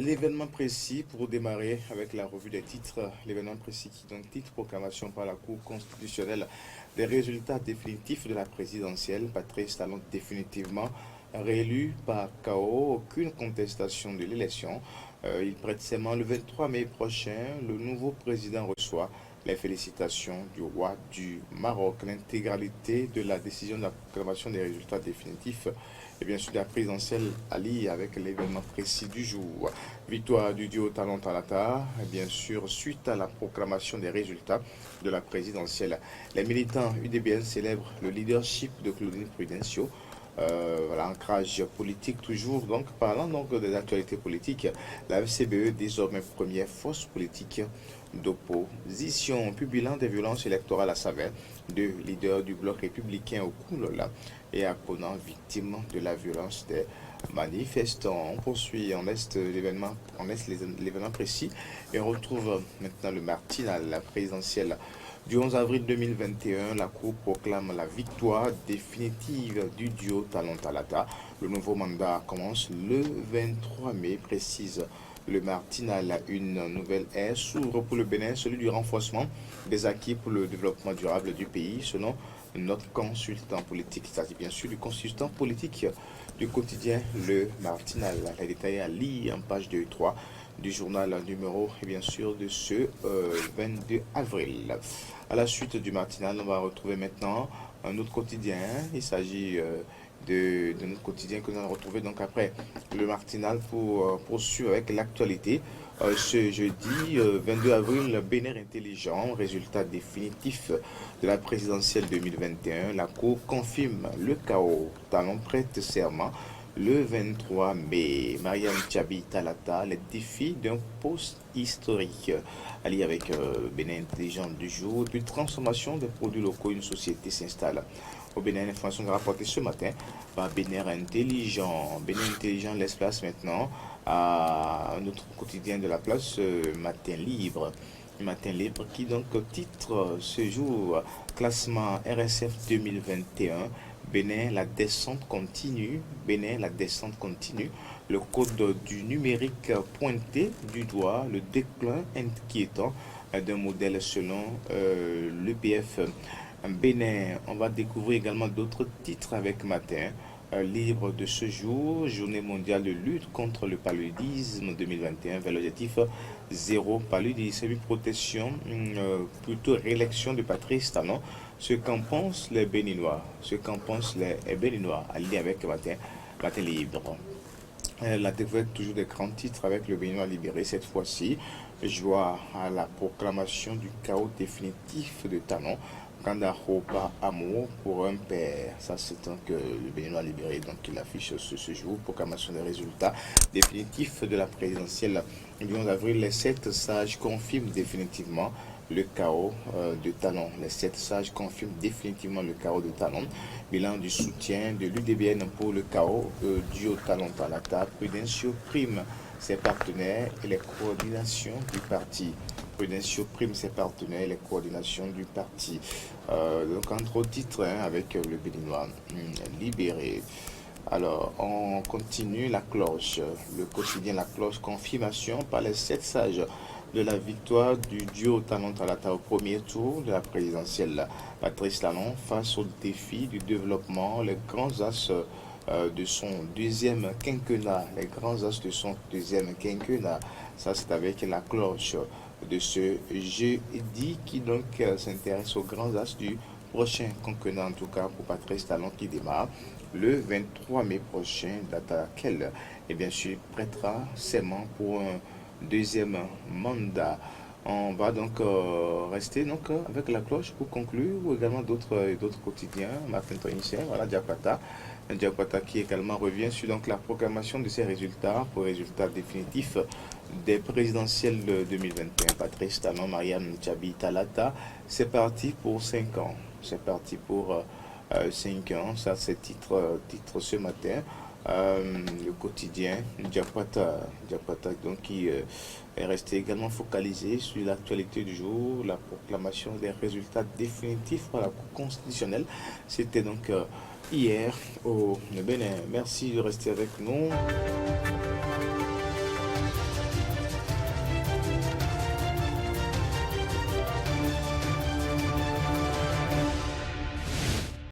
L'événement précis pour démarrer avec la revue des titres, l'événement précis qui donne titre proclamation par la Cour constitutionnelle des résultats définitifs de la présidentielle. Patrice Talon définitivement réélu par KO, aucune contestation de l'élection. Il prête serment le 23 mai prochain. Le nouveau président reçoit les félicitations du roi du Maroc. L'intégralité de la décision de la proclamation des résultats définitifs et bien sûr la présidentielle allie avec l'événement précis du jour. Victoire du duo Talon Talata, et bien sûr suite à la proclamation des résultats de la présidentielle. Les militants UDBN célèbrent le leadership de Claudine Prudencio. Voilà, ancrage politique toujours. Donc, parlant donc des actualités politiques, la FCBE, désormais première force politique d'opposition, publiant des violences électorales à Saverne, deux leaders du bloc républicain au Koulola et à Conan, victimes de la violence des manifestants. On poursuit, on laisse l'événement précis et on retrouve maintenant le matinal, la présidentielle. Du 11 avril 2021, la Cour proclame la victoire définitive du duo Talon Talata. Le nouveau mandat commence le 23 mai, précise le matinal. Une nouvelle ère s'ouvre pour le Bénin, celui du renforcement des acquis pour le développement durable du pays, selon notre consultant politique, c'est-à-dire bien sûr du consultant politique du quotidien Le Matinal. Les détails à lire en page 2 et 3 du journal numéro et bien sûr de ce 22 avril. À la suite du matinal, on va retrouver maintenant un autre quotidien. Il s'agit de notre quotidien que nous allons retrouver donc après le matinal pour poursuivre avec l'actualité. Ce jeudi 22 avril, Bénin intelligent, résultat définitif de la présidentielle 2021. La Cour confirme le chaos. Talon prête serment le 23 mai. Mariam Tchabi Talata, les défis d'un poste historique. Allié avec Bénin intelligent du jour. Puis transformation des produits locaux, une société s'installe au Bénin. L'information rapportée ce matin par Bénin intelligent. Bénin intelligent laisse place maintenant à notre quotidien de la place, Matin Libre. Matin Libre qui donc titre ce jour classement RSF 2021. Bénin, la descente continue. Bénin, la descente continue. Le code du numérique pointé du doigt, le déclin inquiétant d'un modèle selon l'EPF. Bénin, on va découvrir également d'autres titres avec Matin Libre de ce jour, journée mondiale de lutte contre le paludisme 2021 vers l'objectif zéro paludisme et protection, plutôt réélection de Patrice Talon. Ce qu'en pensent les Béninois, ce qu'en pensent les Béninois, alliés avec Matin Libre. La découverte toujours des grands titres avec le Béninois libéré cette fois-ci. Joie à la proclamation du chaos définitif de Talon. Kandahoba amour pour un père. Ça, c'est donc le Béninois libéré. Donc, il affiche ce jour. Proclamation des résultats définitifs de la présidentielle du 11 avril. Les 7 sages confirment définitivement le chaos de Talon. Les 7 sages confirment définitivement le chaos de Talon. Bilan du soutien de l'UDBN pour le chaos dû au Talon Talata. Prudencio prime ses partenaires et les coordinations du parti. Prudencio prime ses partenaires et les coordinations du parti. Donc, entre autres titres, avec le Béninois libéré. Alors, on continue la cloche. Le quotidien La Cloche, confirmation par les 7 sages de la victoire du duo Talon Talata au premier tour de la présidentielle. Patrice Talon face au défi du développement, les grands axes de son deuxième quinquennat. Les grands axes de son deuxième quinquennat. Ça, c'est avec la cloche de ce jeudi qui donc s'intéresse aux grands axes du prochain quinquennat, en tout cas pour Patrice Talon qui démarre le 23 mai prochain, date à laquelle, et bien sûr, prêtera serment pour un deuxième mandat. On va donc rester donc avec la cloche pour conclure, ou également d'autres quotidiens, Martin Tonicien, voilà, Diakwata qui également revient sur donc la proclamation de ses résultats pour résultats définitifs des présidentielles de 2021. Patrice Talon, Mariam Tchabi Talata, c'est parti pour 5 ans. C'est parti pour 5 ans, ça c'est titre ce matin. Le quotidien Diakwata donc qui est resté également focalisé sur l'actualité du jour, la proclamation des résultats définitifs par la Cour constitutionnelle. C'était donc hier au Bénin. Merci de rester avec nous.